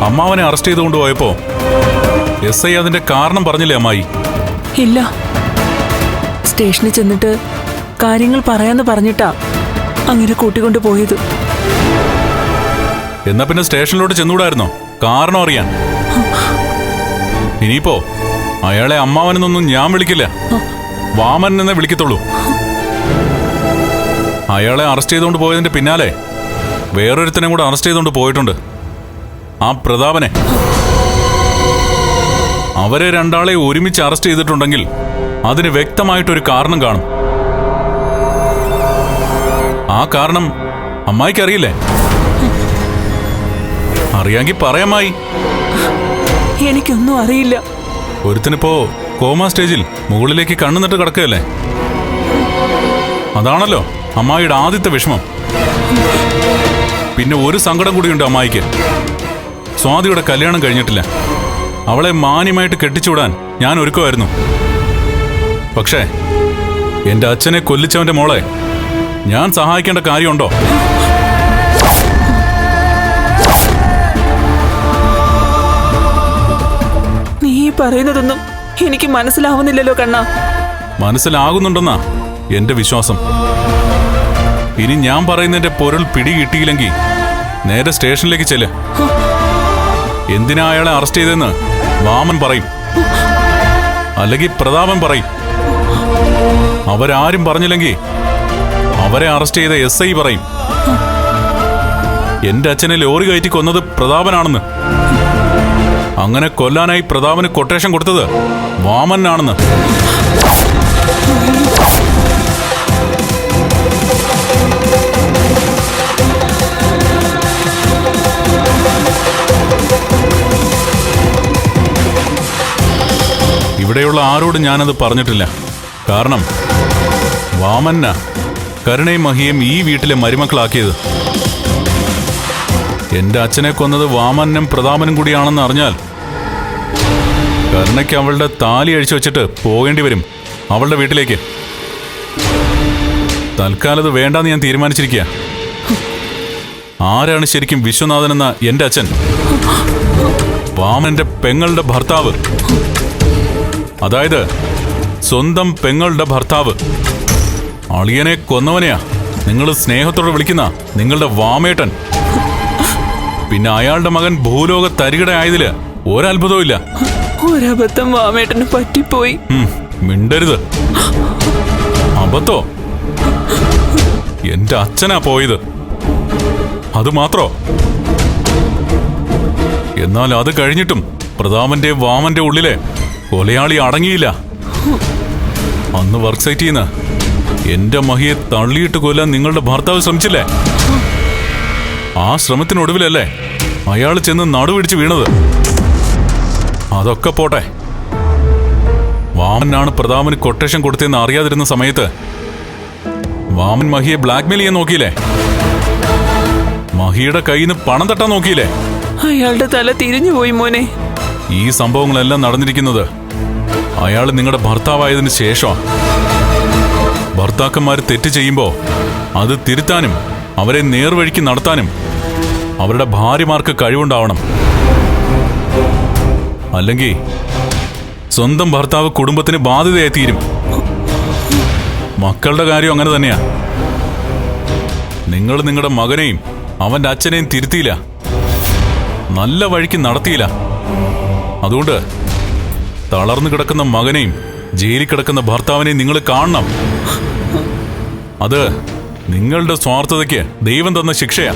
അമ്മാവനെ അറസ്റ്റ് ചെയ്തുകൊണ്ട് പോയപ്പോ SI അതിന്റെ കാരണം പറഞ്ഞില്ലേ അമ്മായി? ഇല്ല, സ്റ്റേഷനിൽ ചെന്നിട്ട് കാര്യങ്ങൾ പറയാന്ന് പറഞ്ഞിട്ടാ അങ്ങനെ കൂട്ടിക്കൊണ്ടു പോയത്. എന്നാ പിന്നെ സ്റ്റേഷനിലോട്ട് ചെന്നുകൂടായിരുന്നോ കാരണം അറിയാൻ? ഇനിയിപ്പോ അയാളെ അമ്മാവനെന്നൊന്നും ഞാൻ വിളിക്കില്ല, വാമൻ എന്നേ വിളിക്കത്തുള്ളൂ. അയാളെ അറസ്റ്റ് ചെയ്തുകൊണ്ട് പോയതിന്റെ പിന്നാലെ വേറൊരുത്തനെ കൂടെ അറസ്റ്റ് ചെയ്തുകൊണ്ട് പോയിട്ടുണ്ട്, ആ പ്രതാപനെ. അവരെ രണ്ടാളെ ഒരുമിച്ച് അറസ്റ്റ് ചെയ്തിട്ടുണ്ടെങ്കിൽ അതിന് വ്യക്തമായിട്ടൊരു കാരണം കാണും. ആ കാരണം അമ്മായിക്കറിയില്ലേ? അറിയാമെങ്കിൽ പറയാമായി. എനിക്കൊന്നും അറിയില്ല. ഒരുത്തനിപ്പോ കോമ സ്റ്റേജിൽ മുകളിലേക്ക് കണ്ണുനട്ട് കിടക്കുകയല്ലേ? അതാണല്ലോ അമ്മായിയുടെ ആദ്യത്തെ വിഷമം. പിന്നെ ഒരു സങ്കടം കൂടിയുണ്ട് അമ്മായിക്ക്. സ്വാതിയുടെ കല്യാണം കഴിഞ്ഞിട്ടില്ല. അവളെ മാന്യമായിട്ട് കെട്ടിച്ചുവിടാൻ ഞാൻ ഒരുക്കമായിരുന്നു. പക്ഷേ എന്റെ അച്ഛനെ കൊല്ലിച്ചവന്റെ മോളെ ഞാൻ സഹായിക്കേണ്ട കാര്യമുണ്ടോ? നീ പറയുന്നതൊന്നും എനിക്ക് മനസ്സിലാവുന്നില്ലല്ലോ കണ്ണാ. മനസ്സിലാകുന്നുണ്ടെന്നാ എന്റെ വിശ്വാസം. ഇനി ഞാൻ പറയുന്നതിന്റെ പൊരുൾ പിടികിട്ടിയില്ലെങ്കിൽ നേരെ സ്റ്റേഷനിലേക്ക് ചെല്ല്. എന്തിനാ അയാളെ അറസ്റ്റ് ചെയ്തെന്ന് വാമൻ പറയും, അല്ലെങ്കിൽ പ്രതാപൻ പറയും. അവരാരും പറഞ്ഞില്ലെങ്കിൽ അവരെ അറസ്റ്റ് ചെയ്ത SI പറയും എന്റെ അച്ഛനെ ലോറി കയറ്റി കൊന്നത് പ്രതാപനാണെന്ന്. അങ്ങനെ കൊല്ലാനായി പ്രതാപന് കൊട്ടേഷൻ കൊടുത്തത് വാമനാണെന്ന്. ഇവിടെയുള്ള ആരോടും ഞാനത് പറഞ്ഞിട്ടില്ല. കാരണം വാമന്ന കരുണയും മഹിയും ഈ വീട്ടിലെ മരുമക്കളാക്കിയത്. എന്റെ അച്ഛനെ കൊന്നത് വാമനും പ്രതാപനും കൂടിയാണെന്ന് അറിഞ്ഞാൽ കരുണയ്ക്ക് അവളുടെ താലി അഴിച്ചു വെച്ചിട്ട് പോകേണ്ടി വരും അവളുടെ വീട്ടിലേക്ക്. തൽക്കാലത് വേണ്ടാന്ന് ഞാൻ തീരുമാനിച്ചിരിക്കുക. ആരാണ് ശരിക്കും വിശ്വനാഥനെന്ന എന്റെ അച്ഛൻ? വാമന്റെ പെങ്ങളുടെ ഭർത്താവ്, അതായത് സ്വന്തം പെങ്ങളുടെ ഭർത്താവ്. അളിയനെ കൊന്നവനെയാ നിങ്ങൾ സ്നേഹത്തോടെ വിളിക്കുന്ന നിങ്ങളുടെ വാമേട്ടൻ. പിന്നെ അയാളുടെ മകൻ ഭൂലോക തരികിടയായതില് ഒരത്ഭുതവും ഇല്ല. ഒരബദ്ധം വാമേട്ടന് പറ്റിപ്പോയി. മിണ്ടരുത്. അബദ്ധോ? എന്റെ അച്ഛനാ പോയത്, അത് മാത്രോ? എന്നാൽ അത് കഴിഞ്ഞിട്ടും പ്രതാപന്റെ വാമന്റെ ഉള്ളിലെ കൊലയാളി അടങ്ങിയില്ല. അന്ന് വർക്ക് സൈറ്റിൽ നിന്ന് എന്റെ മഹിയെ തള്ളിയിട്ട് കൊല്ലാൻ നിങ്ങളുടെ ഭർത്താവ് ശ്രമിച്ചില്ലേ? ആ ശ്രമത്തിനൊടുവിലല്ലേ അയാൾ ചെന്ന് നടുപിടിച്ച് വീണത്. അതൊക്കെ പോട്ടെ, വാമനാണ് പ്രതാപന് കൊട്ടേഷൻ കൊടുത്തതെന്ന് അറിയാതിരുന്ന സമയത്ത് വാമൻ മഹിയെ ബ്ലാക്ക്മെയിൽ ചെയ്യാൻ നോക്കിയില്ലേ? മഹിയുടെ കയ്യിൽ നിന്ന് പണം തട്ടാൻ നോക്കിയില്ലേ? അയാളുടെ തല തിരിഞ്ഞുപോയി മോനെ. ഈ സംഭവങ്ങളെല്ലാം നടന്നിരിക്കുന്നത് അയാൾ നിങ്ങളുടെ ഭർത്താവായതിനു ശേഷം. ഭർത്താക്കന്മാർ തെറ്റ് ചെയ്യുമ്പോൾ അത് തിരുത്താനും അവരെ നേർവഴിക്ക് നടത്താനും അവരുടെ ഭാര്യമാർക്ക് കഴിവുണ്ടാവണം. അല്ലെങ്കിൽ സ്വന്തം ഭർത്താവ് കുടുംബത്തിന് ബാധ്യതയായി തീരും. മക്കളുടെ കാര്യം അങ്ങനെ തന്നെയാ. നിങ്ങൾ നിങ്ങളുടെ മകനെയും അവന്റെ അച്ഛനെയും തിരുത്തിയില്ല, നല്ല വഴിക്ക് നടത്തിയില്ല. അതുകൊണ്ട് തളർന്നു കിടക്കുന്ന മകനെയും ജയിലിൽ കിടക്കുന്ന ഭർത്താവിനെയും നിങ്ങൾ കാണണം. അത് നിങ്ങളുടെ സ്വാർത്ഥതയ്ക്ക് ദൈവം തന്ന ശിക്ഷയാ.